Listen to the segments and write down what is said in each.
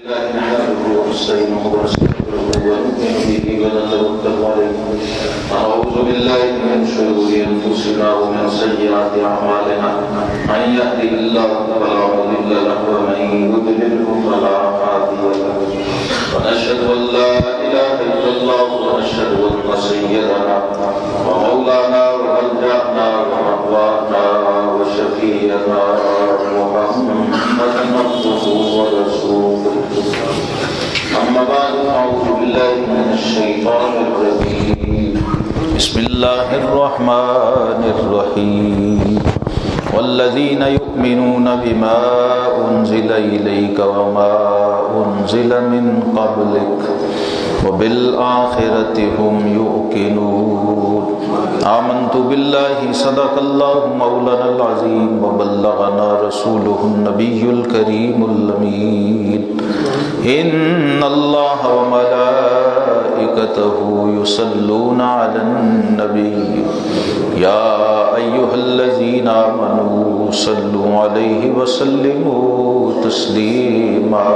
أعوذ بالله من شرور أنفسنا ومن سيئات أعمالنا من يهده الله فلا مضل له ومن يضلل فلا هادي له ونشهد أن لا إله إلا الله ونشهد أن سيدنا ومولانا وملجأنا ومأوانا وشفيعنا محمدا عبده ورسوله أما بعد أعوذ بالله من الشيطان الرجيم بسم الله الرحمن الرحيم والذين يؤمنون بما أنزل إليك وما أنزل من قبلك وبالآخرة هم يوقنون آمنت بالله صدق الله مولانا العظيم وبلغنا رسوله النبي الكريم الأمين إن الله وملائكته يصلون على النبي يا أيها الذين آمنوا صلوا عليه وسلموا تسليما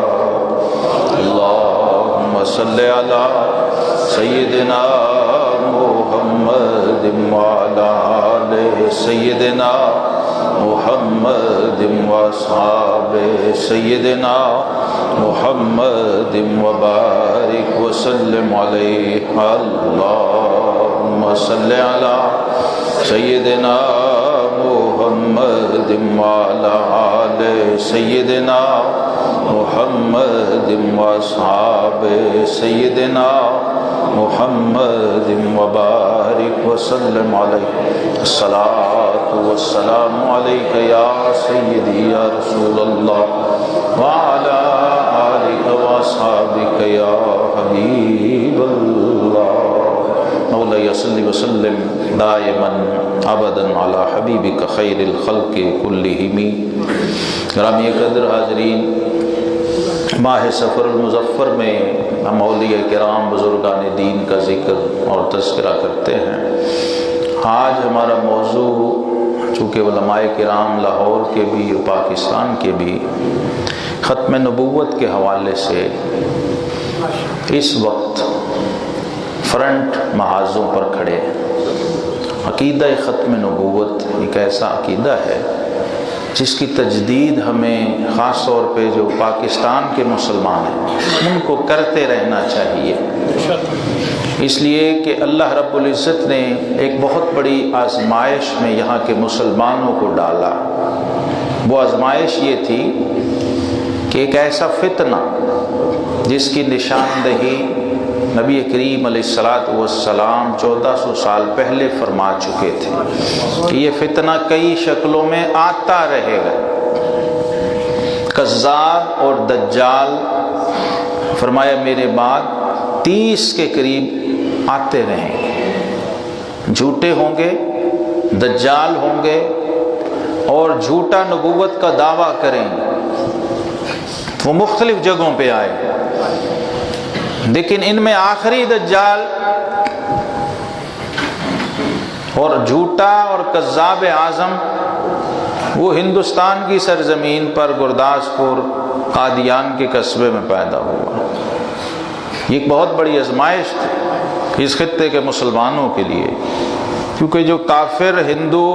اللهم صل على سيدنا محمد وعلى آل سيدنا محمد وأصحابه سيدنا محمد وبارك وسلم عليه اللهم صل على سيدنا محمد وعلى آل سيدنا محمد وأصحابه سيدنا محمد وبارك وسلم عليه الصلاة والسلام عليك يا سيدي يا رسول الله وعلى آلك وأصحابك يا حبيب الله مولاي صل وسلم دائما ابدا على حبیبک خیر الخلق کلہم. گرامی قدر حاضرین، ماہ سفر المظفر میں ہم اولیاء کرام بزرگان دین کا ذکر اور تذکرہ کرتے ہیں. آج ہمارا موضوع چونکہ علماء کرام لاہور کے بھی اور پاکستان کے بھی ختم نبوت کے حوالے سے اس وقت فرنٹ محاذوں پر کھڑے ہیں. عقیدہ ختم نبوت ایک ایسا عقیدہ ہے جس کی تجدید ہمیں خاص طور پہ جو پاکستان کے مسلمان ہیں ان کو کرتے رہنا چاہیے، اس لیے کہ اللہ رب العزت نے ایک بہت بڑی آزمائش میں یہاں کے مسلمانوں کو ڈالا. وہ آزمائش یہ تھی کہ ایک ایسا فتنہ جس کی نشاندہی نبی کریم علیہ السلام 1400 سال پہلے فرما چکے تھے کہ یہ فتنہ کئی شکلوں میں آتا رہے گا. کذاب اور دجال فرمایا میرے بعد 30 کے قریب آتے رہیں گے. جھوٹے ہوں گے، دجال ہوں گے اور جھوٹا نبوت کا دعویٰ کریں گے. وہ مختلف جگہوں پہ آئے، لیکن ان میں آخری دجال اور جھوٹا اور کذاب اعظم وہ ہندوستان کی سرزمین پر گرداسپور قادیان کے قصبے میں پیدا ہوا. یہ ایک بہت بڑی آزمائش تھی اس خطے کے مسلمانوں کے لیے، کیونکہ جو کافر ہندو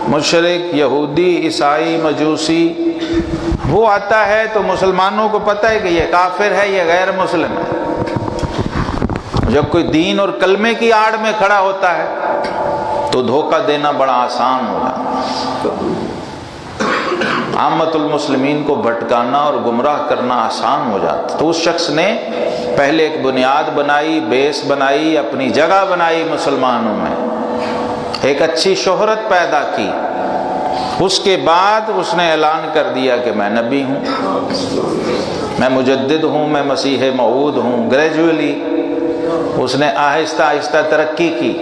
مشرک یہودی عیسائی مجوسی وہ آتا ہے تو مسلمانوں کو پتہ ہے کہ یہ کافر ہے، یہ غیر مسلم ہے. جب کوئی دین اور کلمے کی آڑ میں کھڑا ہوتا ہے تو دھوکہ دینا بڑا آسان ہوگا. عامت المسلمین کو بھٹکانا اور گمراہ کرنا آسان ہو جاتا. تو اس شخص نے پہلے ایک بنیاد بنائی، بیس بنائی، اپنی جگہ بنائی مسلمانوں میں، ایک اچھی شہرت پیدا کی. اس کے بعد اس نے اعلان کر دیا کہ میں نبی ہوں، میں مجدد ہوں، میں مسیح موعود ہوں. گریجولی اس نے آہستہ آہستہ ترقی کی.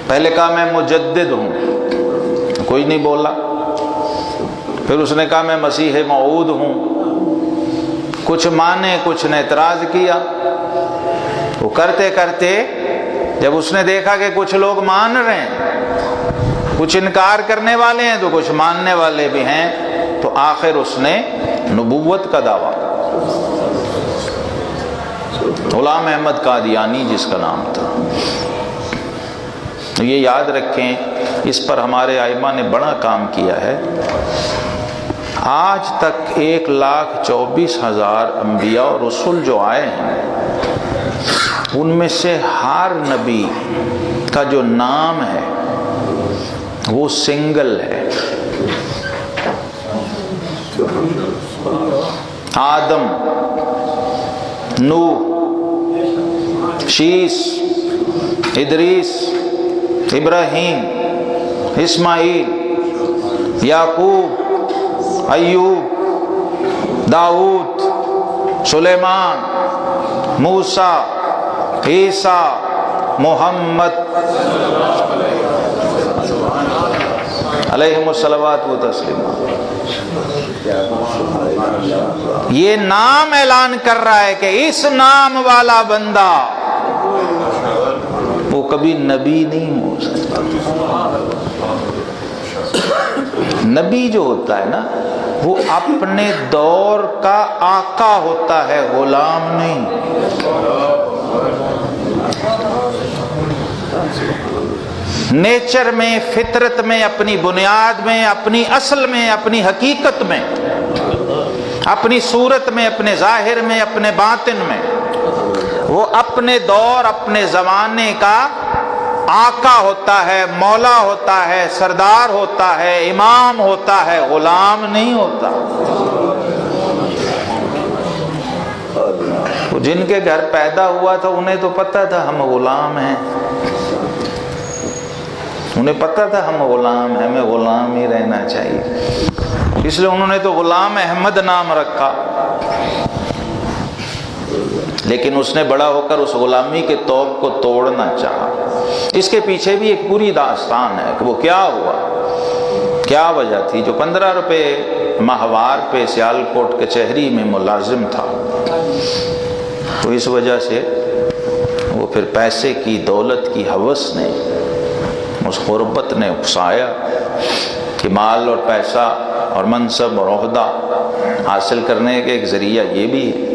پہلے کہا میں مجدد ہوں، کوئی نہیں بولا. پھر اس نے کہا میں مسیح موعود ہوں، کچھ مانے کچھ نے اعتراض کیا. وہ کرتے کرتے جب اس نے دیکھا کہ کچھ لوگ مان رہے ہیں، کچھ انکار کرنے والے ہیں تو کچھ ماننے والے بھی ہیں، تو آخر اس نے نبوت کا دعویٰ. غلام احمد قادیانی جس کا نام تھا. یہ یاد رکھیں، اس پر ہمارے ائمہ نے بڑا کام کیا ہے. آج تک 1,24,000 انبیاء اور رسول جو آئے ہیں، ان میں سے ہر نبی کا جو نام ہے وہ سنگل ہے. آدم، نوح، شیس، ادریس، ابراہیم، اسماعیل، یعقوب، ایوب، داؤد، سلیمان، موسیٰ، عیسیٰ، محمد علیہم الصلوات و تسلیمات. یہ نام اعلان کر رہا ہے کہ اس نام والا بندہ وہ کبھی نبی نہیں ہو سکتا. نبی جو ہوتا ہے نا، وہ اپنے دور کا آقا ہوتا ہے، غلام نہیں. نیچر میں، فطرت میں، اپنی بنیاد میں، اپنی اصل میں، اپنی حقیقت میں، اپنی صورت میں، اپنے ظاہر میں، اپنے باطن میں، وہ اپنے دور، اپنے زمانے کا آقا ہوتا ہے، مولا ہوتا ہے، سردار ہوتا ہے، امام ہوتا ہے، غلام نہیں ہوتا. جن کے گھر پیدا ہوا تھا انہیں تو پتہ تھا ہم غلام ہیں، انہیں پتہ تھا ہم غلام ہیں، ہمیں غلام ہی رہنا چاہیے، اس لیے انہوں نے تو غلام احمد نام رکھا. لیکن اس نے بڑا ہو کر اس غلامی کے توق کو توڑنا چاہا. اس کے پیچھے بھی ایک پوری داستان ہے کہ وہ کیا ہوا، کیا وجہ تھی. جو 15 روپے ماہوار پہ سیالکوٹ کچہری میں ملازم تھا، تو اس وجہ سے وہ پھر پیسے کی، دولت کی ہوس نے، اس غربت نے اکسایا کہ مال اور پیسہ اور منصب اور عہدہ حاصل کرنے کے ایک ذریعہ یہ بھی ہے.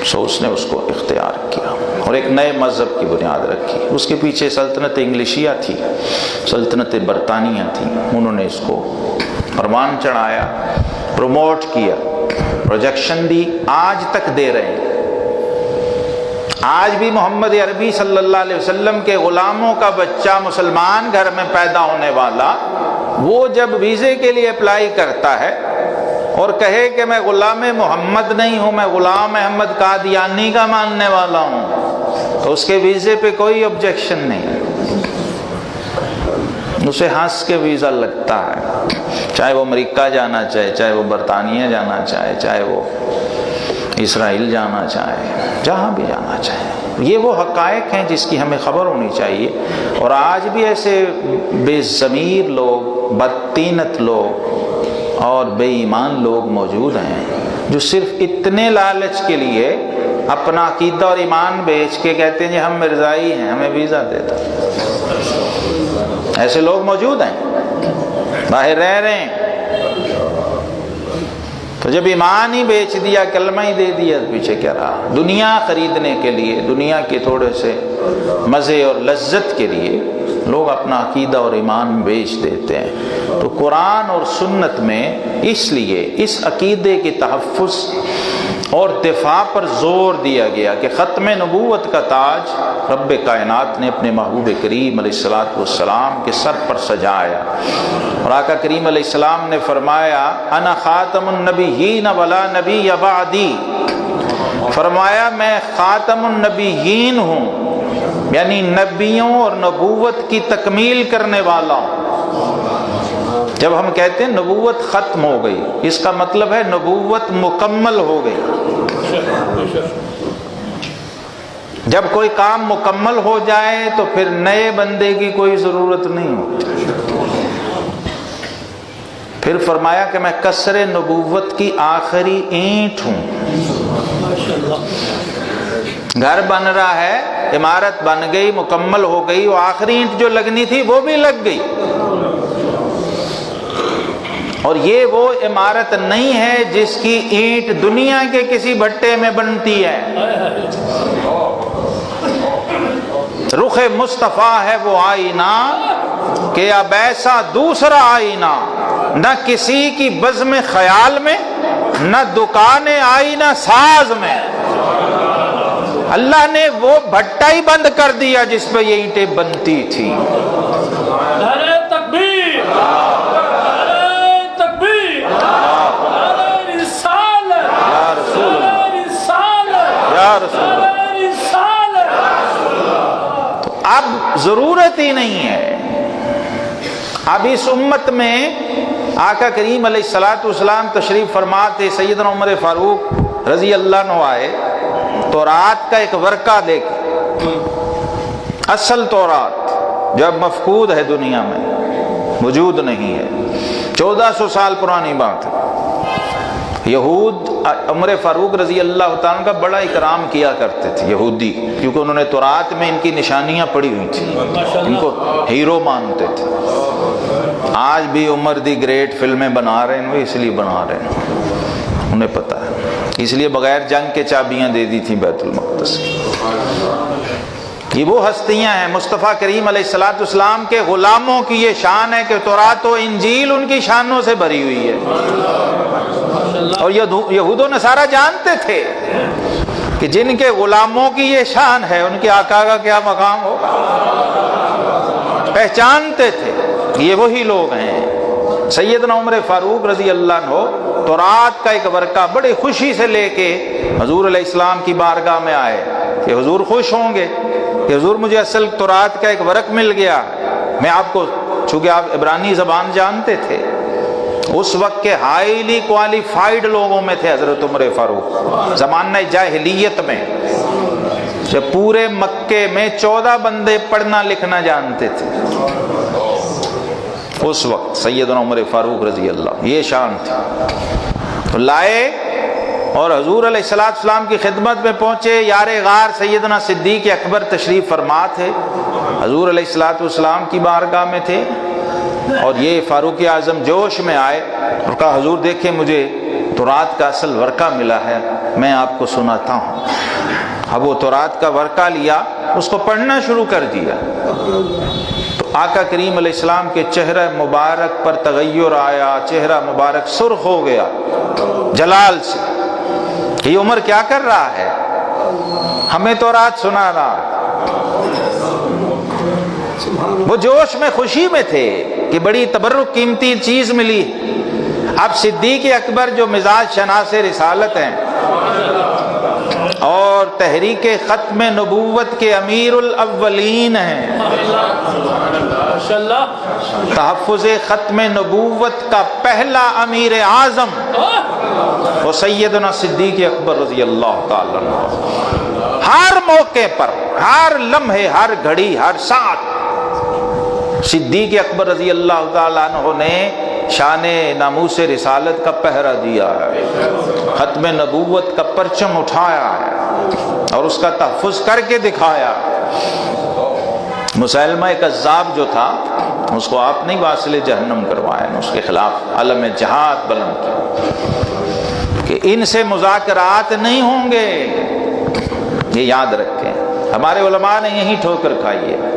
سو اس نے اس کو اختیار کیا اور ایک نئے مذہب کی بنیاد رکھی. اس کے پیچھے سلطنت انگلشیہ تھی، سلطنت برطانیہ تھی. انہوں نے اس کو پروان چڑھایا، پروموٹ کیا، پروجیکشن دی، آج تک دے رہے ہیں. آج بھی محمد عربی صلی اللہ علیہ وسلم کے غلاموں کا بچہ مسلمان گھر میں پیدا ہونے والا، وہ جب ویزے کے لیے اپلائی کرتا ہے اور کہے کہ میں غلام محمد نہیں ہوں، میں غلام احمد قادیانی کا ماننے والا ہوں، تو اس کے ویزے پہ کوئی آبجیکشن نہیں، اسے ہنس کے ویزا لگتا ہے. چاہے وہ امریکہ جانا چاہے، چاہے وہ برطانیہ جانا چاہے، چاہے وہ اسرائیل جانا چاہے، جہاں بھی جانا چاہے. یہ وہ حقائق ہیں جس کی ہمیں خبر ہونی چاہیے. اور آج بھی ایسے بے ضمیر لوگ، بدطینت لوگ اور بے ایمان لوگ موجود ہیں جو صرف اتنے لالچ کے لیے اپنا عقیدہ اور ایمان بیچ کے کہتے ہیں جی ہم مرزائی ہیں، ہمیں ویزا دیتا. ایسے لوگ موجود ہیں، باہر رہ رہے ہیں. تو جب ایمان ہی بیچ دیا، کلمہ ہی دے دیا، پیچھے کیا رہا؟ دنیا خریدنے کے لیے، دنیا کے تھوڑے سے مزے اور لذت کے لیے لوگ اپنا عقیدہ اور ایمان بیچ دیتے ہیں. تو قرآن اور سنت میں اس لیے اس عقیدے کے تحفظ اور دفاع پر زور دیا گیا کہ ختم نبوت کا تاج رب کائنات نے اپنے محبوب کریم علیہ الصلوۃ والسلام کے سر پر سجایا. اور آقا کریم علیہ السلام نے فرمایا انا خاتم النبیین ولا نبی بعدی، فرمایا میں خاتم النبیین ہوں، یعنی نبیوں اور نبوت کی تکمیل کرنے والا ہوں. جب ہم کہتے ہیں نبوت ختم ہو گئی، اس کا مطلب ہے نبوت مکمل ہو گئی. جب کوئی کام مکمل ہو جائے تو پھر نئے بندے کی کوئی ضرورت نہیں ہوتی. پھر فرمایا کہ میں کسر نبوت کی آخری اینٹ ہوں. گھر بن رہا ہے، عمارت بن گئی، مکمل ہو گئی، وہ آخری اینٹ جو لگنی تھی وہ بھی لگ گئی. اور یہ وہ عمارت نہیں ہے جس کی اینٹ دنیا کے کسی بھٹے میں بنتی ہے، رخ مصطفیٰ ہے وہ آئینہ کہ اب ایسا دوسرا آئینہ نہ کسی کی بزم خیال میں، نہ دکان آئینہ ساز میں۔ اللہ نے وہ بھٹا ہی بند کر دیا جس پہ یہ اینٹیں بنتی تھی۔ نعرہ تکبیر، نعرہ تکبیر، نعرہ رسالت، یا رسول اللہ، نعرہ رسالت، یا رسول اللہ۔ نعرہ رسالت۔ اب ضرورت ہی نہیں ہے، اب اس امت میں آقا کریم علیہ الصلوۃ والسلام تشریف فرما تھے، سیدنا عمر فاروق رضی اللہ عنہ آئے تورات کا ایک ورقہ لے کے، اصل تورات جو اب مفقود ہے دنیا میں، موجود نہیں ہے، 1400 سال پرانی بات ہے۔ یہود عمر فاروق رضی اللہ تعالیٰ کا بڑا اکرام کیا کرتے تھے یہودی، کیونکہ انہوں نے تورات میں ان کی نشانیاں پڑھی ہوئی تھیں، ان کو ہیرو مانتے تھے۔ آج بھی عمر دی گریٹ فلمیں بنا رہے ہیں، وہ اس لیے بنا رہے ہیں، انہیں پتہ ہے، اس لیے بغیر جنگ کے چابیاں دے دی تھیں بیت المقدس کی۔ یہ وہ ہستیاں ہیں، مصطفیٰ کریم علیہ الصلوۃ والسلام کے غلاموں کی یہ شان ہے کہ تورات و انجیل ان کی شانوں سے بھری ہوئی ہے، اور یہود و نصارہ جانتے تھے کہ جن کے غلاموں کی یہ شان ہے ان کے آقا کا کیا مقام ہوگا، پہچانتے تھے یہ وہی لوگ ہیں۔ سیدنا عمر فاروق رضی اللہ عنہ تورات کا ایک ورقہ بڑی خوشی سے لے کے حضور علیہ السلام کی بارگاہ میں آئے کہ حضور خوش ہوں گے کہ حضور مجھے اصل تورات کا ایک ورق مل گیا۔ میں آپ کو، چونکہ آپ عبرانی زبان جانتے تھے، اس وقت کے ہائیلی کوالیفائیڈ لوگوں میں تھے حضرت عمر فاروق، زمانہ جاہلیت میں، جو پورے مکے میں 14 بندے پڑھنا لکھنا جانتے تھے اس وقت، سیدنا عمر فاروق رضی اللہ، یہ شان تھی۔ تو لائے اور حضور علیہ السلام کی خدمت میں پہنچے، یار غار سیدنا صدیق اکبر تشریف فرما تھے، حضور علیہ السلام کی بارگاہ میں تھے، اور یہ فاروق اعظم جوش میں آئے اور کہا حضور دیکھیں مجھے تورات کا اصل ورقہ ملا ہے، میں آپ کو سناتا ہوں۔ اب وہ تورات کا ورقہ لیا، اس کو پڑھنا شروع کر دیا، تو آقا کریم علیہ السلام کے چہرہ مبارک پر تغیر آیا، چہرہ مبارک سرخ ہو گیا جلال سے، کہ یہ عمر کیا کر رہا ہے، ہمیں تورات سنا رہا ہے۔ وہ جوش میں خوشی میں تھے کہ بڑی تبرک قیمتی چیز ملی۔ اب صدیق اکبر جو مزاج شناس رسالت ہیں اور تحریک ختم نبوت کے امیر الاولین ہیں، تحفظ ختم نبوت کا پہلا امیر اعظم وہ سیدنا صدیق اکبر رضی اللہ تعالیٰ عنہ، ہر موقع پر، ہر لمحے، ہر گھڑی، ہر ساتھ صدیق اکبر رضی اللہ تعالیٰ عنہ نے شان ناموس رسالت کا پہرا دیا ہے، ختم نبوت کا پرچم اٹھایا ہے اور اس کا تحفظ کر کے دکھایا۔ مسیلمہ کذاب جو تھا، اس کو آپ نہیں واصل جہنم کروائے، اس کے خلاف علم جہاد بلند کیا کہ ان سے مذاکرات نہیں ہوں گے، یہ یاد رکھیں۔ ہمارے علماء نے یہی ٹھوکر کھائی ہے۔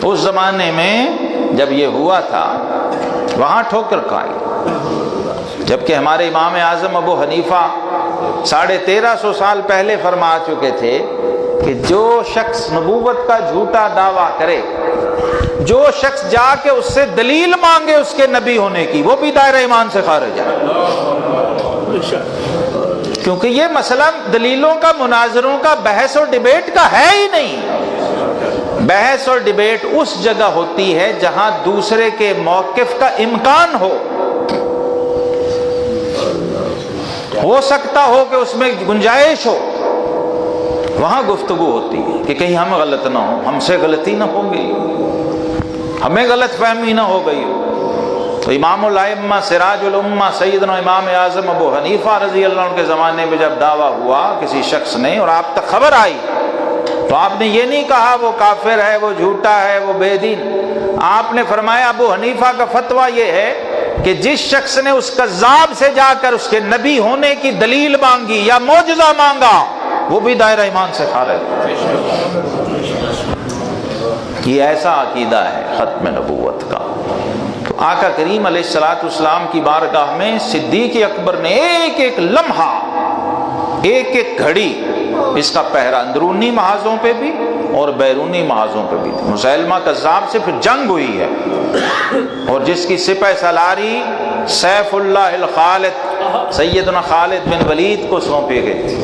اس زمانے میں جب یہ ہوا تھا وہاں ٹھوکر کھائی، جبکہ ہمارے امام اعظم ابو حنیفہ 1350 سال پہلے فرما چکے تھے کہ جو شخص نبوت کا جھوٹا دعویٰ کرے، جو شخص جا کے اس سے دلیل مانگے اس کے نبی ہونے کی، وہ بھی دائرہ ایمان سے خارج ہے، کیونکہ یہ مسئلہ دلیلوں کا، مناظروں کا، بحث اور ڈیبیٹ کا ہے ہی نہیں۔ بحث اور ڈیبیٹ اس جگہ ہوتی ہے جہاں دوسرے کے موقف کا امکان ہو سکتا ہو کہ اس میں گنجائش ہو، وہاں گفتگو ہوتی ہے کہ کہیں ہم غلط نہ ہو، ہم سے غلطی نہ ہو گئی، ہمیں غلط فہمی نہ ہو گئی ہو۔ تو امام الائمہ سراج الامہ سیدنا امام اعظم ابو حنیفہ رضی اللہ عنہ کے زمانے میں جب دعویٰ ہوا کسی شخص نے اور آپ تک خبر آئی، تو آپ نے یہ نہیں کہا وہ کافر ہے، وہ جھوٹا ہے، وہ بے دین، آپ نے فرمایا ابو حنیفہ کا فتویٰ یہ ہے کہ جس شخص نے اس کذاب سے جا کر اس کے نبی ہونے کی دلیل مانگی یا معجزہ مانگا وہ بھی دائرہ ایمان سے خارج۔ یہ ایسا عقیدہ ہے ختم نبوت کا۔ تو آقا کریم علیہ الصلوۃ والسلام کی بارگاہ میں صدیق اکبر نے ایک ایک لمحہ، ایک ایک گھڑی اس کا پہرا اندرونی محاذوں پہ بھی اور بیرونی محاذوں پہ بھی۔ مسیلمہ کذاب سے پھر جنگ ہوئی ہے اور جس کی سپہ سالاری سیف اللہ الخالد سیدنا خالد بن ولید کو سونپی گئی تھی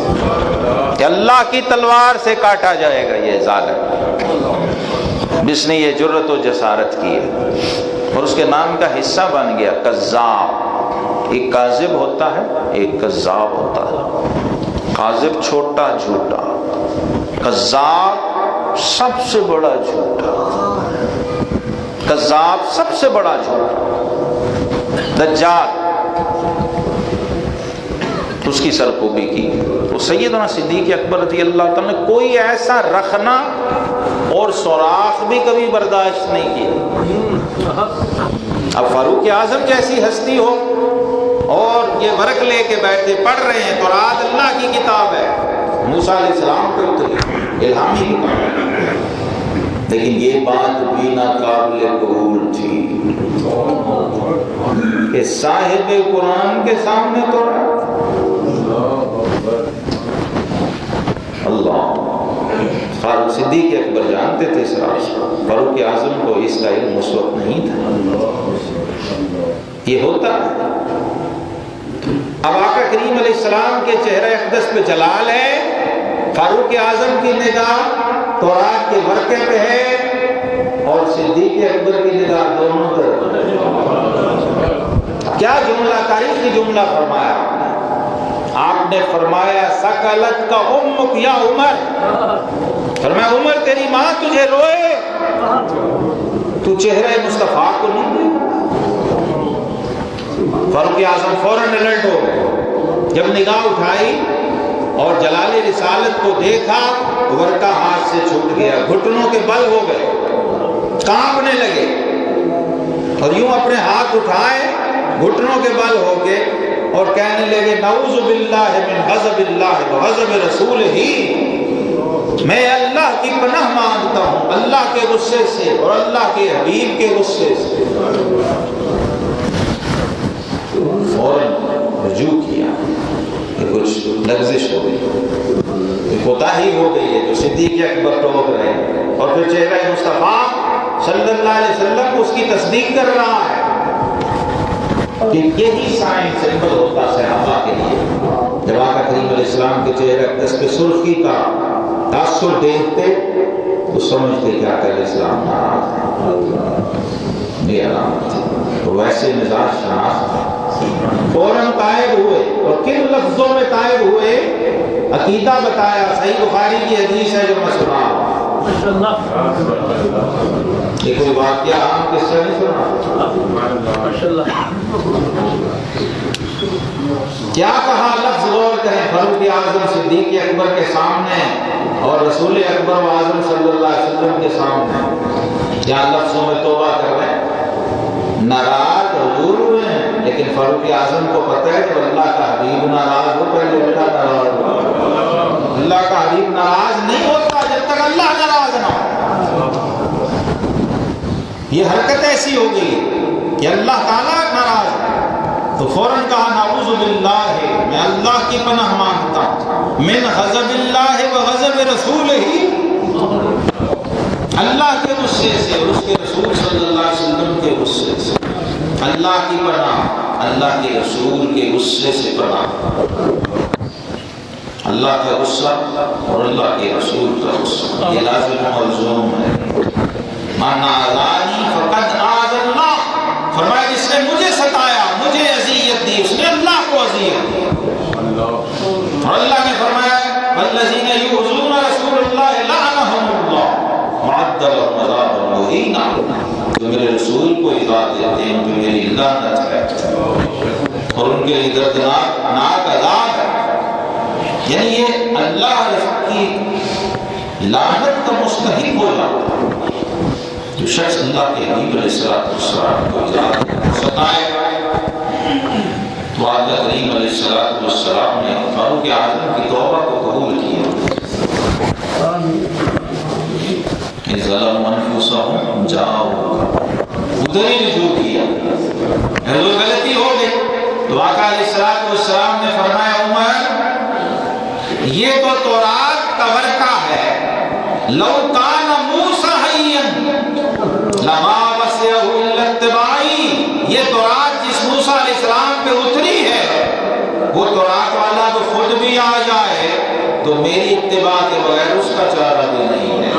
کہ اللہ کی تلوار سے کاٹا جائے گا یہ ظالم، جس نے یہ جرت و جسارت کی ہے، اور اس کے نام کا حصہ بن گیا کذاب۔ ایک کاذب ہوتا ہے، ایک کذاب ہوتا ہے۔ کاذب چھوٹا جھوٹا، کذاب سب سے بڑا جھوٹا، کذاب سب سے بڑا جھوٹا، دجال اس کی سرکوبی کی۔ تو سیدنا صدیق اکبر رضی اللہ تعالیٰ نے کوئی ایسا رخنا اور سوراخ بھی کبھی برداشت نہیں کیا۔ اب فاروق اعظم جیسی ہستی ہو اور یہ ورق لے کے بیٹھے پڑھ رہے ہیں تو رات اللہ کی کتاب ہے، موسیٰ علیہ السلام کو اتری الہامی کتاب ہے، لیکن یہ بات بھی ناقابل قبول تھی کہ صاحب قرآن کے سامنے تو اللہ۔ فاروق صدیق اکبر جانتے تھے اس راز کو، فاروق اعظم کو اس کا علم اس وقت نہیں تھا۔ یہ ہوتا ہے۔ اب آقا کریم علیہ السلام کے چہرہ اقدس پہ جلال ہے، فاروق اعظم کی نگاہ تورات کے ورقے پہ ہے اور صدیق اکبر کی نگاہ دونوں پر۔ کیا جملہ، تاریخی جملہ فرمایا آپ نے، فرمایا سکلت کا امک یا عمر، فرمایا عمر تیری ماں تجھے روئے، تو چہرہ مصطفیٰ کو نہیں دیکھا۔ فاروق اعظم فوراً الرٹ ہو گئے، جب نگاہ اٹھائی اور جلال رسالت کو دیکھا، ورقہ ہاتھ سے چھوٹ گیا، گھٹنوں کے بل ہو گئے، کانپنے لگے اور یوں اپنے ہاتھ اٹھائے گھٹنوں کے بل ہو کے اور کہنے لگے نعوذ باللہ من غضب اللہ و غضب رسول ہی، میں اللہ کی پناہ مانگتا ہوں اللہ کے غصے سے اور اللہ کے حبیب کے غصے سے۔ فوراً رجوع کیا کہ کچھ لغزش ہو گئی، کوتاہی ہو گئی ہے جو صدیق اکبر ٹوک رہے ہیں، اور پھر چہرہ مصطفیٰ صلی اللہ علیہ وسلم اس کی تصدیق کر رہا ہے کہ یہی سائن سمبل ہوتا صحابہ کے لیے۔ جب آقا کریم علیہ السلام کے چہرہ اقدس پہ سرخی کا تاثر دیکھتے تو سمجھتے کیا کہ اسلام ناراض ہے، یہ علامت ہے۔ تو ویسے مزاج شناخت فوراً طائب ہوئے، اور کن لفظوں میں طائب ہوئے؟ عقیدہ بتایا، صحیح بخاری کی حدیث ہے جو میں سنا یہ کوئی واقعہ عام قصہ نہیں سنا۔ کیا کہا لفظ غور کریں، فاروق اعظم صدیق اکبر کے سامنے اور رسول اکبر و اعظم صلی اللہ علیہ وسلم کے سامنے کیا لفظوں میں توبہ کر رہے ہیں۔ ناراض حضور ہوئے ہیں، لیکن فاروق اعظم کو پتہ ہے کہ اللہ کا حبیب ناراض ہو پہلے اللہ ناراض ہو۔ اللہ کا حبیب ناراض نہیں ہوتا جب تک اللہ ناراض نہ ہو۔ یہ حرکت ایسی ہو گئی کہ اللہ تعالیٰ ناراض ہے تو فوراً کہا نعوذ باللہ، میں اللہ کی پناہ مانگتا ہوں من غضب اللہ و غضب رسول ہی، اللہ کے غصے سے اور اس کے رسول صلی اللہ علیہ وسلم کے غصے سے۔ اللہ کی پناہ، اللہ کے رسول کے غصے سے پناہ۔ اللہ کا غصہ اور اللہ کے رسول کا غصہ یہ لازم و ملزوم ہے۔ من آذانی فقد آذى اللہ، فرمایا جس نے مجھے ستایا، مجھے اذیت دی، اس نے اللہ کو اذیت دی۔ اور اللہ نے فرمایا والذین یؤذون رسول اللہ لعنهم اللہ وعد لهم عذابا مہینا، جو میرے رسول کو ایذا دیتے ہیں تو میری لعنت ہے اور ان کے لیے دردناک عذاب ہے۔ یعنی یہ اللہ کی لعنت کا مستحق ہو جاتا ہے۔ جو شخص اللہ کے حبیب علیہ السلام کو یاد ستائے تو آقا کریم علیہ السلام نے فاروق اعظم کی توبہ کو قبول کیا. ظلم انفسہم جاؤک ادھر ہی رجوع کیا. اگر غلطی ہو گئی تو آقا علیہ السلام نے فرمایا عمر یہ تو تورات کا ورقہ ہے، لو کان موسیٰ حیًّا لما وسعہ الا اتباعی. یہ تورات جس موسیٰ علیہ السلام پہ اتری ہے وہ تورات والا تو خود بھی آ جائے تو میری اتباع کے بغیر اس کا چارہ بھی نہیں ہے.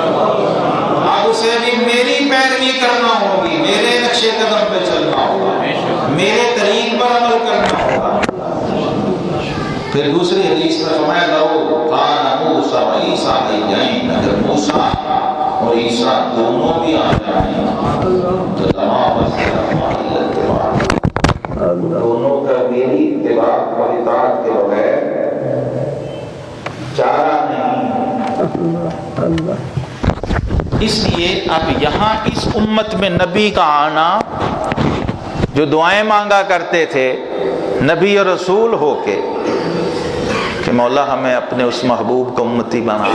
اب اسے بھی میری پیروی کرنا ہوگی، میرے نقش قدم پہ چلنا ہوگا، میرے طریق پر عمل کرنا ہوگا. پھر دوسری حدیث میں فرمایا لو کان موسیٰ و عیسیٰ حیین، اگر موسیٰ اور عیسیٰ دونوں بھی آ جائیں تو تمام دونوں کا میری اتباع اور اطاعت کے بغیر چارہ نہیں. اس لیے اب یہاں اس امت میں نبی کا آنا، جو دعائیں مانگا کرتے تھے نبی اور رسول ہو کے کہ مولا ہمیں اپنے اس محبوب کو امتی بنا،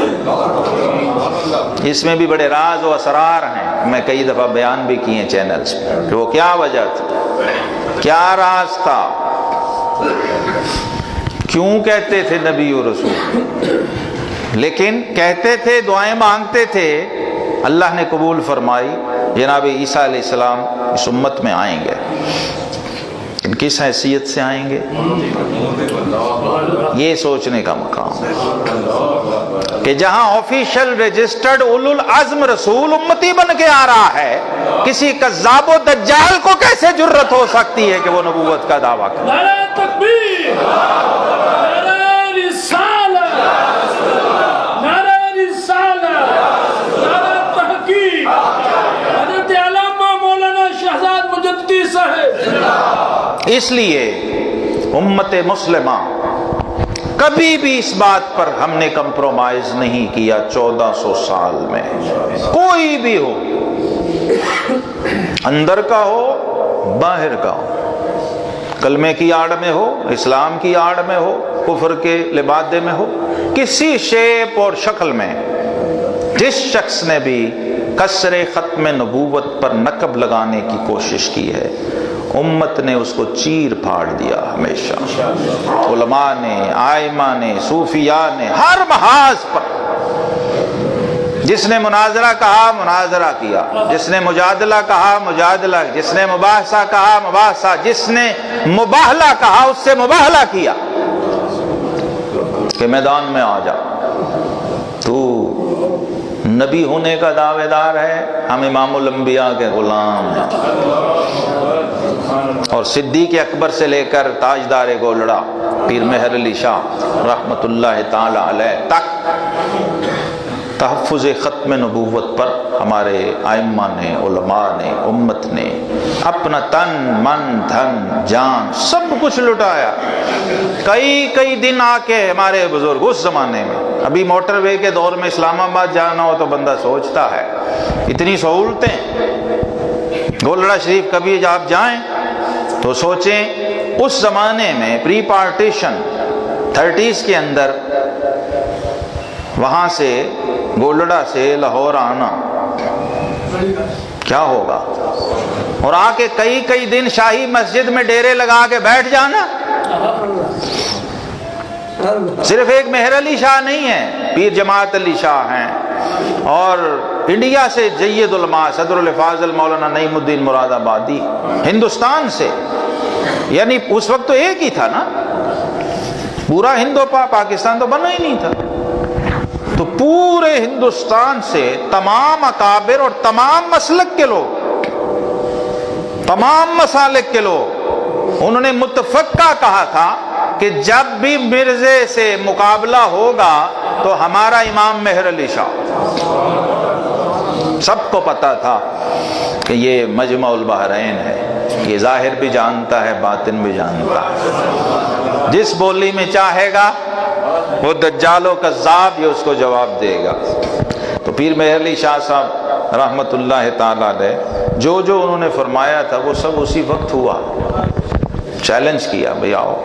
اس میں بھی بڑے راز و اسرار ہیں. میں کئی دفعہ بیان بھی کیے چینلز پہ کہ وہ کیا وجہ تھی، کیا راز تھا، کیوں کہتے تھے نبی و رسول. لیکن کہتے تھے، دعائیں مانگتے تھے، اللہ نے قبول فرمائی. جناب عیسیٰ علیہ السلام اس امت میں آئیں گے، لیکن کس حیثیت سے آئیں گے یہ سوچنے کا مقام ہے کہ جہاں آفیشل رجسٹرڈ اولو العزم رسول امتی بن کے آ رہا ہے، کسی کذاب و دجال کو کیسے جرت ہو سکتی ہے کہ وہ نبوت کا دعویٰ کرے. نعرہ تکبیر، نعرہ رسالت، نعرہ رسالت، نعرہ تحقیق. حضرت علامہ مولانا شہزاد مجددی صاحب. اس لیے امت مسلمہ کبھی بھی اس بات پر ہم نے کمپرومائز نہیں کیا. 1400 سال میں کوئی بھی ہو، اندر کا ہو باہر کا ہو، کلمے کی آڑ میں ہو، اسلام کی آڑ میں ہو، کفر کے لبادے میں ہو، کسی شیپ اور شکل میں جس شخص نے بھی کسر ختم نبوت پر نقب لگانے کی کوشش کی ہے، امت نے اس کو چیر پھاڑ دیا. ہمیشہ علماء نے، آئمہ نے، صوفیاء نے، ہر محاذ پر جس نے مناظرہ کہا مناظرہ کیا، جس نے مجادلہ کہا مجادلہ، جس نے مباحثہ کہا مباحثہ، جس نے مباہلہ کہا اس سے مباہلہ کیا کہ میدان میں آ جا، تو نبی ہونے کا دعوے دار ہے، ہم امام الانبیاء کے غلام ہیں. اور صدیق اکبر سے لے کر تاجدار گولڑا پیر مہر علی شاہ رحمت اللہ تعالی علیہ تک تحفظ ختم نبوت پر ہمارے ائمہ نے، علماء نے، امت نے اپنا تن، من، دھن، جان سب کچھ لٹایا. کئی دن آ کے ہمارے بزرگ اس زمانے میں، ابھی موٹر وے کے دور میں اسلام آباد جانا ہو تو بندہ سوچتا ہے اتنی سہولتیں. گولڑا شریف کبھی جب آپ جائیں تو سوچیں اس زمانے میں پری پارٹیشن 30s کے اندر وہاں سے گولڑا سے لاہور آنا کیا ہوگا، اور آ کے کئی دن شاہی مسجد میں ڈیرے لگا کے بیٹھ جانا. صرف ایک مہر علی شاہ نہیں ہے، پیر جماعت علی شاہ ہیں، اور انڈیا سے جید علماء صدر الفاضل مولانا نعیم الدین مراد آبادی، ہندوستان سے، یعنی اس وقت تو ایک ہی تھا نا، پورا ہندو پاکستان تو بنا ہی نہیں تھا. تو پورے ہندوستان سے تمام اکابر اور تمام مسلک کے لوگ، تمام مسالک کے لوگ، انہوں نے متفقہ کہا تھا کہ جب بھی مرزے سے مقابلہ ہوگا تو ہمارا امام مہر علی شاہ. سب کو پتا تھا کہ یہ مجمع البحرین ہے، یہ ظاہر بھی جانتا ہے باطن بھی جانتا ہے، جس بولی میں چاہے گا وہ دجال و کذاب یہ اس کو جواب دے گا. تو پیر مہر علی شاہ صاحب رحمۃ اللہ تعالی علیہ جو انہوں نے فرمایا تھا وہ سب اسی وقت ہوا. چیلنج کیا بھئی آؤ،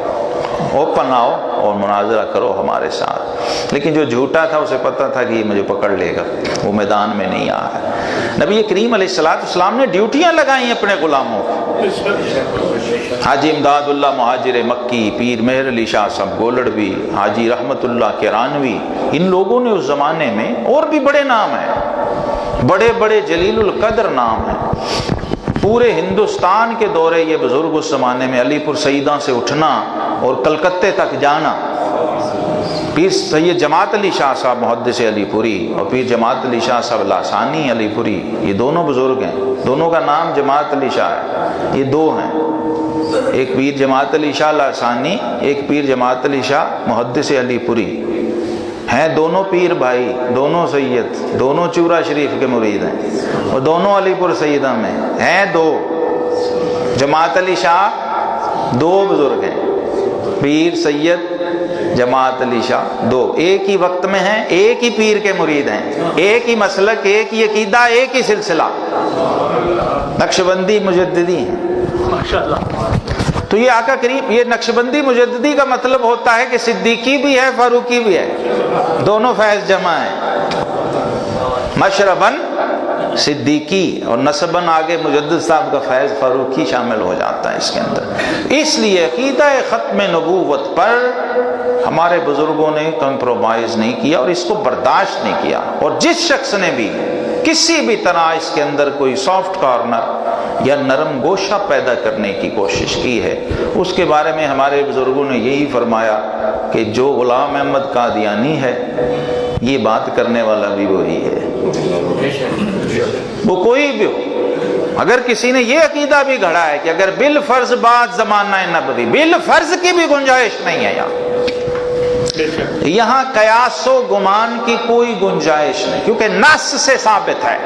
اوپن آؤ اور مناظرہ کرو ہمارے ساتھ. لیکن جو جھوٹا تھا اسے پتہ تھا کہ یہ مجھے پکڑ لے گا، وہ میدان میں نہیں آیا. نبی کریم علیہ السلام نے ڈیوٹیاں لگائیں اپنے غلاموں کو. حاجی امداد اللہ مہاجر مکی، پیر مہر علی شاہ صاحب گولڑوی، حاجی رحمت اللہ کرانوی، ان لوگوں نے اس زمانے میں، اور بھی بڑے نام ہیں، بڑے بڑے جلیل القدر نام ہیں. پورے ہندوستان کے دورے یہ بزرگ اس زمانے میں، علی پور سیداں سے اٹھنا اور کلکتے تک جانا. پیر سید جماعت علی شاہ صاحب محدث علی پوری اور پیر جماعت علی شاہ صاحب لاسانی علی پوری، یہ دونوں بزرگ ہیں. دونوں کا نام جماعت علی شاہ ہے. یہ دو ہیں، ایک پیر جماعت علی شاہ لاسانی، ایک پیر جماعت علی شاہ محدث علی پوری. ہیں دونوں پیر بھائی، دونوں سید، دونوں چورا شریف کے مرید ہیں، اور دونوں علی پور سیدہ میں ہیں. دو جماعت علی شاہ، دو بزرگ ہیں، پیر سید جماعت علی شاہ دو، ایک ہی وقت میں ہیں، ایک ہی پیر کے مرید ہیں، ایک ہی مسلک، ایک ہی عقیدہ، ایک ہی سلسلہ، نقشبندی مجددی ہیں. تو یہ آقا کریم، یہ نقشبندی مجددی کا مطلب ہوتا ہے کہ صدیقی بھی ہے، فاروقی بھی ہے، دونوں فیض جمع ہیں. مشرباً صدیقی اور نسباً آگے مجدد صاحب کا فیض فاروقی شامل ہو جاتا ہے اس کے اندر. اس لیے عقیدہ ختم نبوت پر ہمارے بزرگوں نے کمپرومائز نہیں کیا اور اس کو برداشت نہیں کیا. اور جس شخص نے بھی کسی بھی طرح اس کے اندر کوئی سافٹ کارنر یا نرم گوشہ پیدا کرنے کی کوشش کی ہے، اس کے بارے میں ہمارے بزرگوں نے یہی فرمایا کہ جو غلام احمد قادیانی ہے، یہ بات کرنے والا بھی وہی ہے، وہ کوئی بھی ہو. اگر کسی نے یہ عقیدہ بھی گھڑا ہے کہ اگر بالفرض بات زمانہ نبوی، بالفرض کی بھی گنجائش نہیں ہے یہاں قیاس و گمان کی کوئی گنجائش نہیں، کیونکہ نص سے ثابت ہے.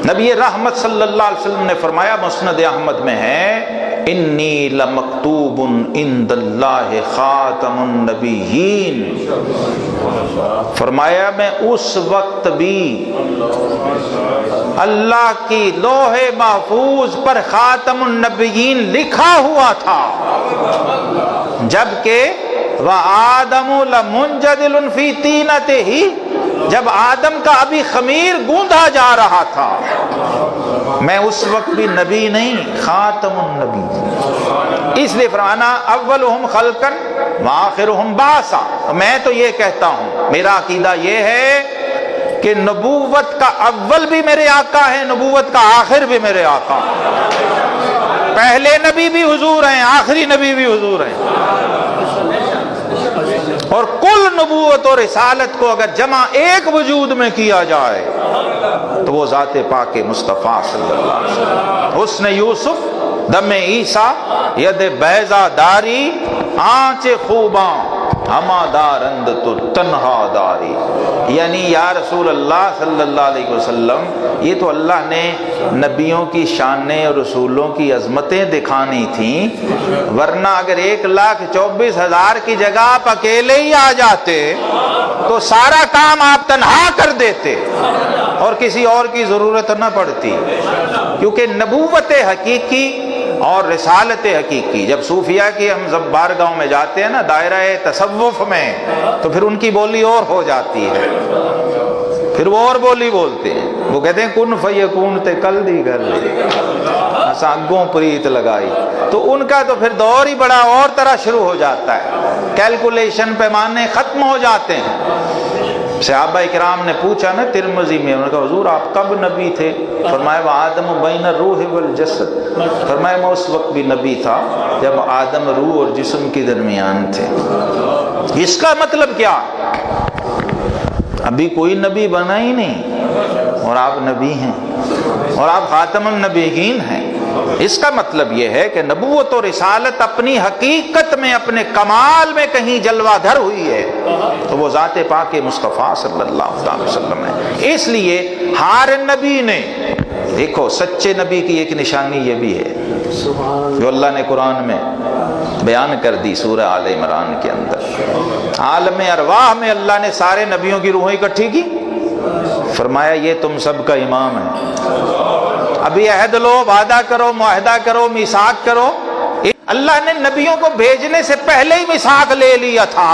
نبی رحمت صلی اللہ علیہ وسلم نے فرمایا، مسند احمد میں ہے، انی لمکتوب عند اللہ خاتم النبیین. فرمایا میں اس وقت بھی اللہ کی لوح محفوظ پر خاتم النبیین لکھا ہوا تھا، جبکہ وَآدَمُ لَمُنْجَدِلٌ فِي طِينَتِهِ، جب آدم کا ابھی خمیر گوندھا جا رہا تھا. میں اس وقت بھی نبی نہیں، خاتم النبی. اس لیے فرمانا اولہم خلقا وآخرہم بعثا. میں تو یہ کہتا ہوں، میرا عقیدہ یہ ہے کہ نبوت کا اول بھی میرے آقا ہے، نبوت کا آخر بھی میرے آقا ہے. پہلے نبی بھی حضور ہیں، آخری نبی بھی حضور ہیں. اور کل نبوت اور رسالت کو اگر جمع ایک وجود میں کیا جائے تو وہ ذات پاک مصطفیٰ صلی اللہ علیہ وسلم. حسن یوسف دم عیسیٰ ید بیضا داری، آنچ خوباں ہما دارند تو تنہا داری. یعنی یا رسول اللہ صلی اللہ علیہ وسلم، یہ تو اللہ نے نبیوں کی شانیں اور رسولوں کی عظمتیں دکھانی تھیں، ورنہ اگر 1,24,000 کی جگہ آپ اکیلے ہی آ جاتے تو سارا کام آپ تنہا کر دیتے اور کسی اور کی ضرورت نہ پڑتی. کیونکہ نبوت حقیقی اور رسالت حقیقی، جب صوفیہ کی ہم جب بارگاہوں میں جاتے ہیں نا، دائرہ تصوف میں، تو پھر ان کی بولی اور ہو جاتی ہے، پھر وہ اور بولی بولتے ہیں. وہ کہتے ہیں کن فیکون تے کل دی گھر ساگوں پریت لگائی. تو ان کا تو پھر دور ہی بڑا اور طرح شروع ہو جاتا ہے، کیلکولیشن پیمانے ختم ہو جاتے ہیں. صحابہ اکرام نے پوچھا نا ترمذی میں، انہوں نے کہا حضور آپ کب نبی تھے؟ فرمایا وہ آدم بین الروح والجسد. فرمایا میں اس وقت بھی نبی تھا جب آدم روح اور جسم کے درمیان تھے. اس کا مطلب کیا؟ ابھی کوئی نبی بنا ہی نہیں اور آپ نبی ہیں اور آپ خاتم النبیین ہیں. اس کا مطلب یہ ہے کہ نبوت و رسالت اپنی حقیقت میں، اپنے کمال میں کہیں جلوہ دھر ہوئی ہے تو وہ ذات پاک مصطفیٰ صلی اللہ علیہ وسلم ہے. اس لیے ہر نبی نے، دیکھو سچے نبی کی ایک نشانی یہ بھی ہے جو اللہ نے قرآن میں بیان کر دی سورہ آل عمران کے اندر. عالم ارواح میں اللہ نے سارے نبیوں کی روحیں اکٹھی کی فرمایا یہ تم سب کا امام ہے، ابھی عہد لو، وعدہ کرو، معاہدہ کرو، میثاق کرو۔ اللہ نے نبیوں کو بھیجنے سے پہلے ہی میثاق لے لیا تھا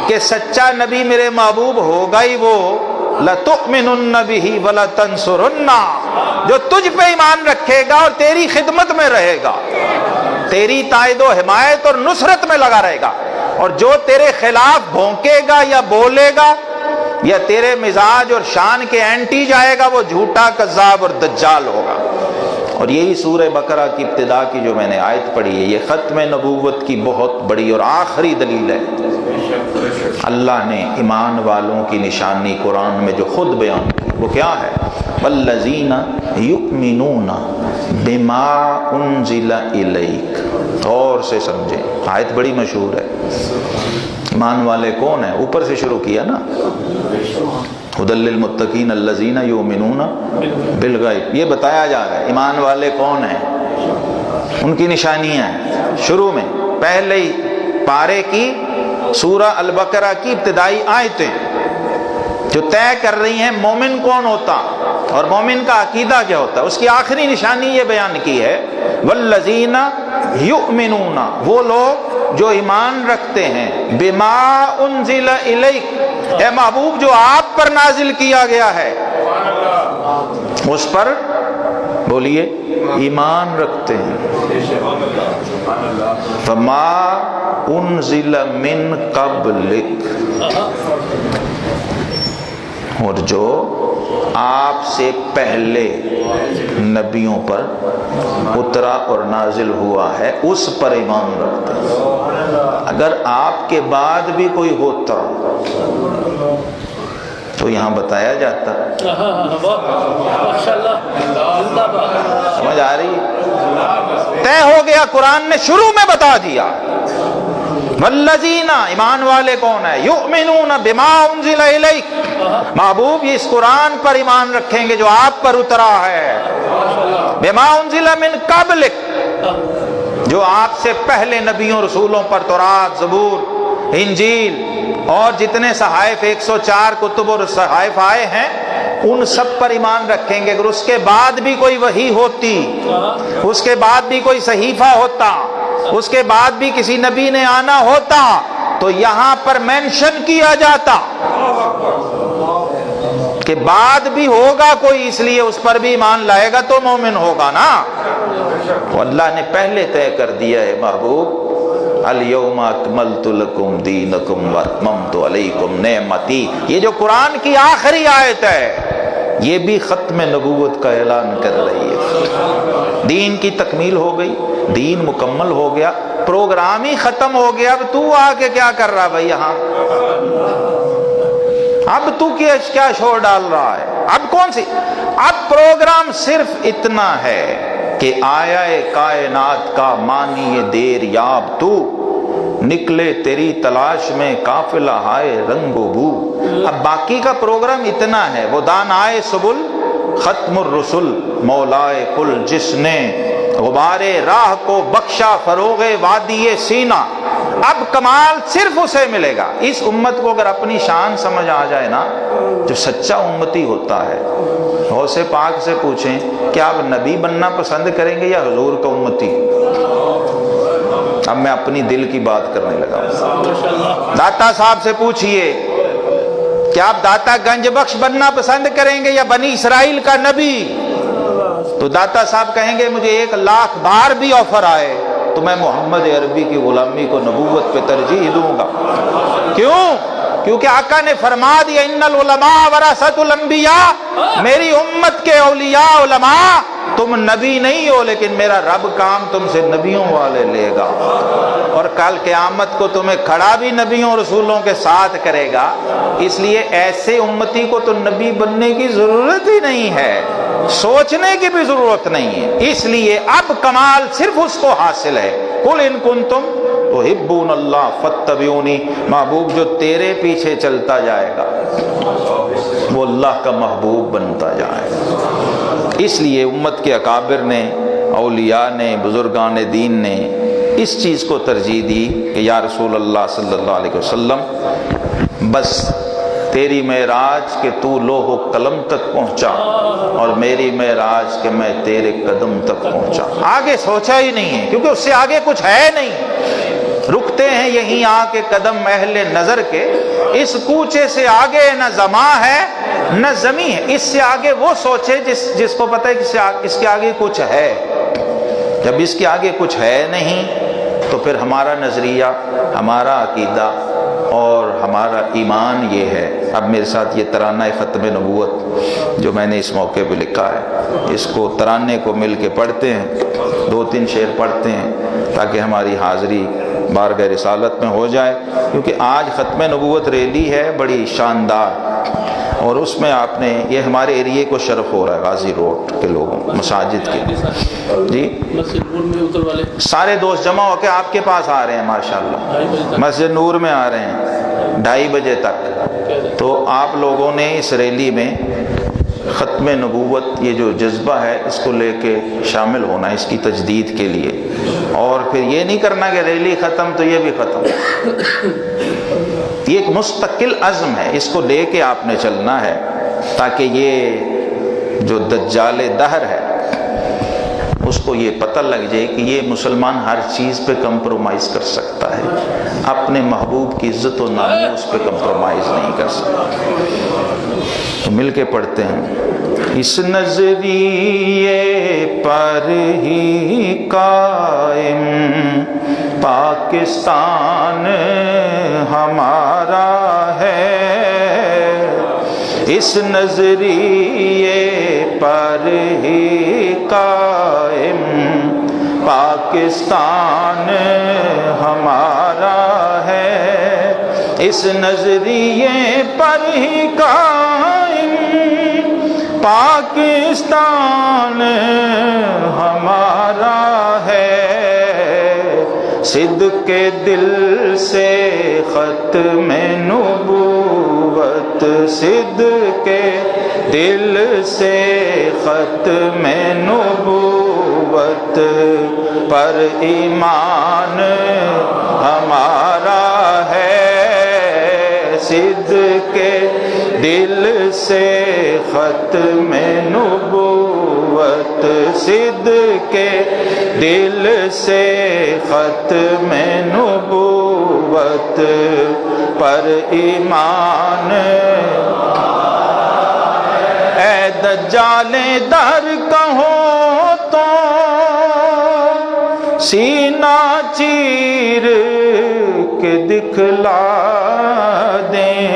کہ سچا نبی میرے محبوب ہوگا ہی وہ، لَتُؤْمِنُنَّ بِهِ وَلَتَنْصُرُنَّ، جو تجھ پہ ایمان رکھے گا اور تیری خدمت میں رہے گا، تیری تائید و حمایت اور نصرت میں لگا رہے گا، اور جو تیرے خلاف بھونکے گا یا بولے گا یا تیرے مزاج اور شان کے اینٹی جائے گا وہ جھوٹا کذاب اور دجال ہوگا۔ اور یہی سورہ بقرہ کی ابتدا کی جو میں نے آیت پڑھی ہے، یہ ختم نبوت کی بہت بڑی اور آخری دلیل ہے۔ اللہ نے ایمان والوں کی نشانی قرآن میں جو خود بیان کی وہ کیا ہے؟ والذین یؤمنون بما انزل الیک۔ غور سے سمجھیں، آیت بڑی مشہور ہے۔ ایمان والے کون ہیں؟ اوپر سے شروع کیا نا، ھدی للمتقین الذین یؤمنون بالغیب، یہ بتایا جا رہا ہے ایمان والے کون ہیں، ان کی نشانیاں ہیں۔ شروع میں پہلے ہی پارے کی سورہ البقرہ کی ابتدائی آیتیں جو طے کر رہی ہیں مومن کون ہوتا اور مومن کا عقیدہ کیا ہوتا ہے، اس کی آخری نشانی یہ بیان کی ہے والذین یؤمنون، وہ لوگ جو ایمان رکھتے ہیں، بما انزل الیک، اے محبوب جو آپ پر نازل کیا گیا ہے اس پر بولیے ایمان رکھتے ہیں۔ فما انزل من قبلک، اور جو آپ سے پہلے نبیوں پر اترا اور نازل ہوا ہے اس پر ایمان رکھتے ہیں۔ اگر آپ کے بعد بھی کوئی ہوتا تو یہاں بتایا جاتا، سمجھ آ رہی ہے؟ طے ہو گیا، قرآن نے شروع میں بتا دیا۔ والذین، ایمان والے کون ہے؟ یؤمنون بما انزل الیک، محبوب یہ اس قرآن پر ایمان رکھیں گے جو آپ پر اترا ہے، بما انزل من قبلک، جو آپ سے پہلے نبیوں رسولوں پر تورات، زبور، انجیل اور جتنے صحائف 104 کتب اور صحائف آئے ہیں ان سب پر ایمان رکھیں گے۔ اگر اس کے بعد بھی کوئی وحی ہوتی، اس کے بعد بھی کوئی صحیفہ ہوتا، اس کے بعد بھی کسی نبی نے آنا ہوتا تو یہاں پر مینشن کیا جاتا کہ بعد بھی ہوگا کوئی، اس لیے اس پر بھی ایمان لائے گا تو مومن ہوگا نا۔ تو اللہ نے پہلے طے کر دیا ہے محبوب، الیوم اکملت لکم دینکم واتممت علیکم نعمتی، یہ جو قرآن کی آخری آیت ہے یہ بھی ختم نبوت کا اعلان کر رہی ہے۔ دین کی تکمیل ہو گئی، دین مکمل ہو گیا، پروگرام ہی ختم ہو گیا۔ اب تو آ کے کیا کر رہا بھائی یہاں؟ اب تو کیا شور ڈال رہا ہے؟ اب کون سی؟ اب پروگرام صرف اتنا ہے کہ آیا کائنات کا مانی دیر یاب تو، نکلے تیری تلاش میں قافلہ ہائے رنگ و بو۔ اب باقی کا پروگرام اتنا ہے، وہ دانائے سبل ختم الرسل مولائے کل، جس نے غبارے راہ کو بخشا فروغ وادی سینہ۔ اب کمال صرف اسے ملے گا۔ اس امت کو اگر اپنی شان سمجھ آ جائے نا، جو سچا امتی ہوتا ہے، غوث پاک سے پوچھیں کہ آپ نبی بننا پسند کریں گے یا حضور کا امتی؟ اب میں اپنی دل کی بات کرنے لگا ہوں۔ داتا صاحب سے پوچھئے کہ آپ داتا گنج بخش بننا پسند کریں گے یا بنی اسرائیل کا نبی؟ تو داتا صاحب کہیں گے مجھے 1,00,000 بار بھی آفر آئے تو میں محمد عربی کی غلامی کو نبوت پہ ترجیح دوں گا۔ کیوں؟ کیونکہ آقا نے فرما دیا ان العلماء ورثۃ الانبیاء، میری امت کے اولیاء علماء، تم نبی نہیں ہو لیکن میرا رب کام تم سے نبیوں والے لے گا، اور کل قیامت کو تمہیں کھڑا بھی نبیوں رسولوں کے ساتھ کرے گا۔ اس لیے ایسے امتی کو تو نبی بننے کی ضرورت ہی نہیں ہے، سوچنے کی بھی ضرورت نہیں ہے۔ اس لیے اب کمال صرف اس کو حاصل ہے، قل ان کنتم تحبون اللہ فاتبعونی، محبوب جو تیرے پیچھے چلتا جائے گا وہ اللہ کا محبوب بنتا جائے گا۔ اس لیے امت کے اکابر نے، اولیاء نے، بزرگان دین نے اس چیز کو ترجیح دی کہ یا رسول اللہ صلی اللہ علیہ وسلم بس تیری معراج کہ تو لوح و قلم تک پہنچا، اور میری معراج کہ میں تیرے قدم تک پہنچا۔ آگے سوچا ہی نہیں ہے، کیونکہ اس سے آگے کچھ ہے نہیں۔ رکتے ہیں یہیں آ کے قدم اہل نظر کے، اس کوچے سے آگے نہ زماں ہے نہ زمیں ہے۔ اس سے آگے وہ سوچے جس کو پتہ ہے کہ اس کے آگے کچھ ہے۔ جب اس کے آگے کچھ ہے نہیں تو پھر ہمارا نظریہ، ہمارا عقیدہ اور ہمارا ایمان یہ ہے۔ اب میرے ساتھ یہ ترانہ ختم نبوت جو میں نے اس موقع پہ لکھا ہے، اس کو ترانے کو مل کے پڑھتے ہیں، 2-3 شعر پڑھتے ہیں تاکہ ہماری حاضری بارگاہ رسالت میں ہو جائے، کیونکہ آج ختم نبوت ریلی ہے بڑی شاندار، اور اس میں آپ نے یہ ہمارے ایریے کو شرف ہو رہا ہے، غازی روڈ کے لوگوں، مساجد کے جی سارے دوست جمع ہو کے آپ کے پاس آ رہے ہیں ماشاءاللہ، مسجد نور میں آ رہے ہیں 2:30 بجے تک۔ تو آپ لوگوں نے اس ریلی میں ختم نبوت یہ جو جذبہ ہے اس کو لے کے شامل ہونا ہے، اس کی تجدید کے لیے، اور پھر یہ نہیں کرنا کہ ریلی ختم تو یہ بھی ختم۔ یہ ایک مستقل عزم ہے، اس کو لے کے آپ نے چلنا ہے تاکہ یہ جو دجال دہر ہے اس کو یہ پتہ لگ جائے کہ یہ مسلمان ہر چیز پہ کمپرومائز کر سکتا ہے، اپنے محبوب کی عزت و ناموس پہ کمپرومائز نہیں کر سکتا۔ تو مل کے پڑھتے ہیں۔ اس نظریے پر ہی قائم پاکستان ہمارا ہے، اس نظریے پر ہی قائم پاکستان ہمارا ہے، اس نظریے پر ہی قائم پاکستان ہمارا ہے، صدق کے دل سے ختم نبوت، صدق کے دل سے ختم نبوت پر ایمان ہمارا ہے، صدق کے دل سے ختم نبوت، صدق کے دل سے ختم نبوت پر ایمان۔ اے دجال در کہو تو سینہ چیر کے دکھلا دیں،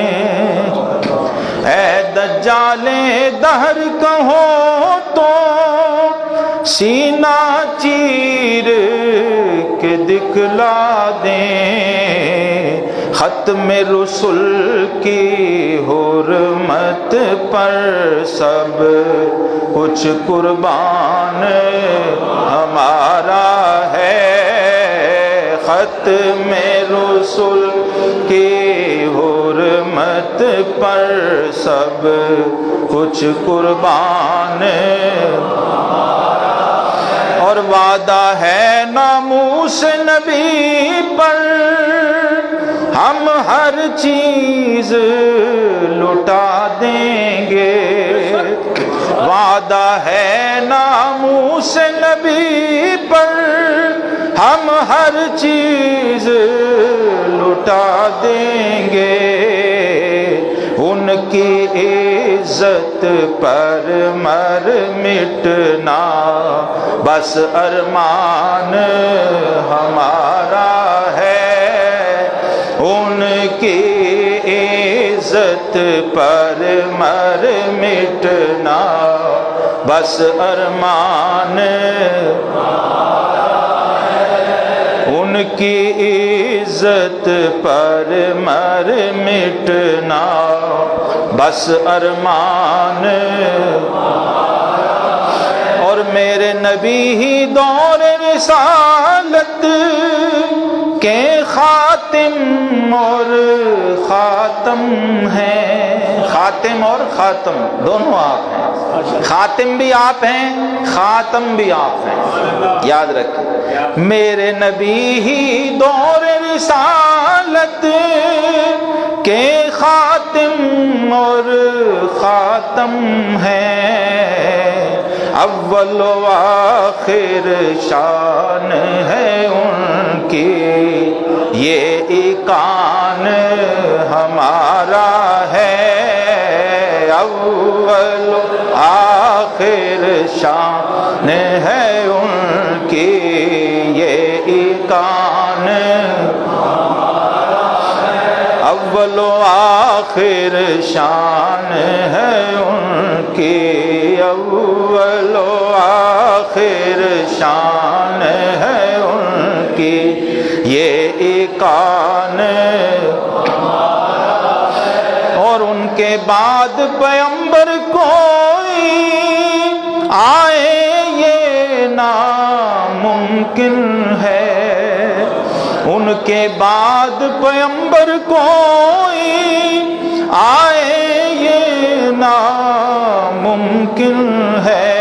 اے دجال دہر کہو تو سینہ چیر کے دکھلا دیں، ختم رسل کی حرمت پر سب کچھ قربان ہمارا ہے، ختم رسل کی حرمت پر سب کچھ قربان، اور وعدہ ہے ناموس نبی پر ہم ہر چیز لٹا دیں گے، وعدہ ہے ناموس نبی پر ہم ہر چیز لٹا دیں گے، ان کی عزت پر مر مٹنا بس ارمان ہمارا ہے، ان کی عزت پر مر مٹنا بس ارمان، ان کی عزت پر مر مٹنا بس ارمان، اور میرے نبی ہی دور رسالت کے خاتم اور خاتم ہیں، خاتم اور خاتم دونوں آپ ہیں، خاتم بھی آپ ہیں خاتم بھی آپ ہیں، یاد رکھیں میرے نبی ہی دور رسالت کے خاتم اور خاتم ہیں، اول و آخر شان ہے ان کی، یہ ایقان ہمارا ہے، اول و آخر شان ہے ان کی، یہ ایقان اول و آخر شان ہے ان کی، اول و آخر شان ہے ان کی، یہ ایقان اور ان کے بعد پیغمبر کوئی آئے یہ ناممکن ہے، ان کے بعد پیغمبر کوئی آئے یہ ناممکن ہے،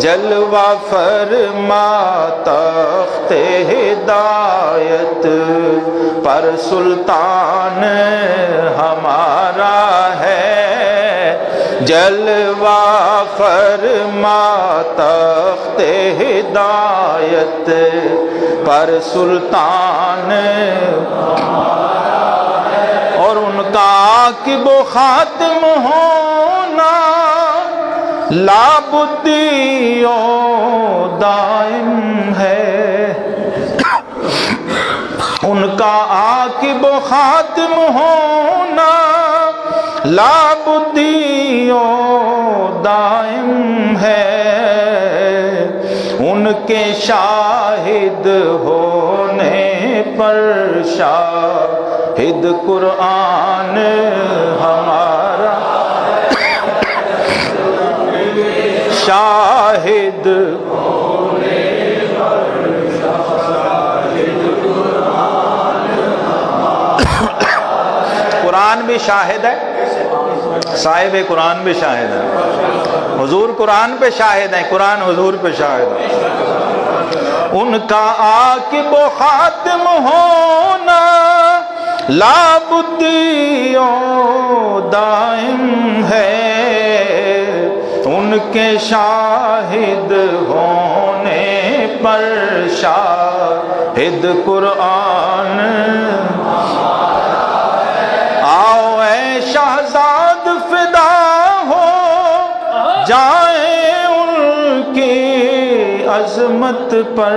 جلوہ فرما تخت ہدایت پر سلطان ہمارا ہے، جلوہ فرما تخت ہدایت پر سلطان اور ان کا عاقب و خاتم ہونا لابدی و دائم ہے، ان کا عاقب و خاتم ہونا لابدی و دائم ہے، ان کے شاہد ہونے پر شاہد قرآن ہمارا، شاہد قرآن بھی شاہد ہے، صاحب قرآن بھی شاہد ہے، حضور قرآن پہ شاہد ہیں، قرآن حضور پہ شاہد ہے، ان کا عاقب و خاتم ہونا لابدی و دائم ہے، ان کے شاہد ہونے پر شاہد قرآن، آؤ اے شہزاد فدا ہو جائیں ان کی عظمت پر،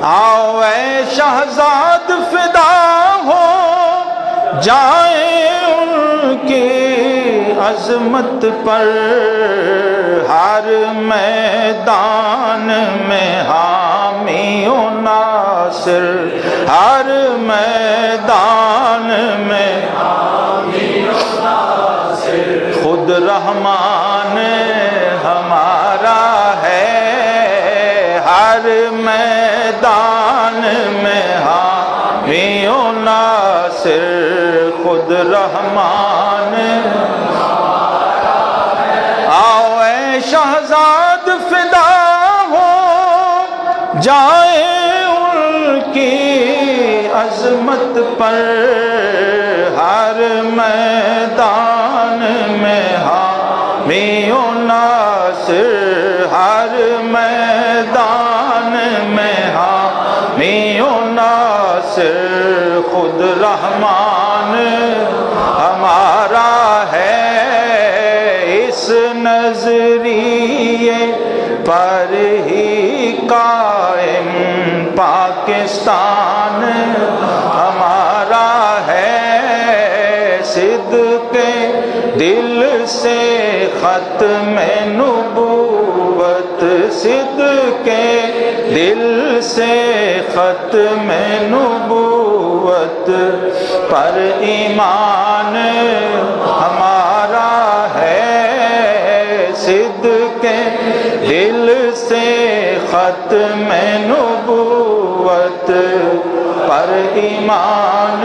آؤ اے شہزاد فدا ہو جائیں ان کی عظمت پر، ہر میدان میں حامی و ناصر، ہر میدان میں حامی و ناصر، خود رحمان ہمارا ہے، ہر میدان میں حامی و ناصر، خود رحمان آؤ اے شہزاد فدا ہو جائیں ان کی عظمت پر، ہر میدان میں حامی و ناصر، ہر میدان میں حامی و ناصر، خود رحمان ہمارا ہے، اس نظریے پر ہی قائم پاکستان ہمارا ہے، صدق دل سے ختم نبوت، صدق دل سے ختم نبوت پر ایمان ہمارا ہے، صدق دل سے ختم نبوت پر ایمان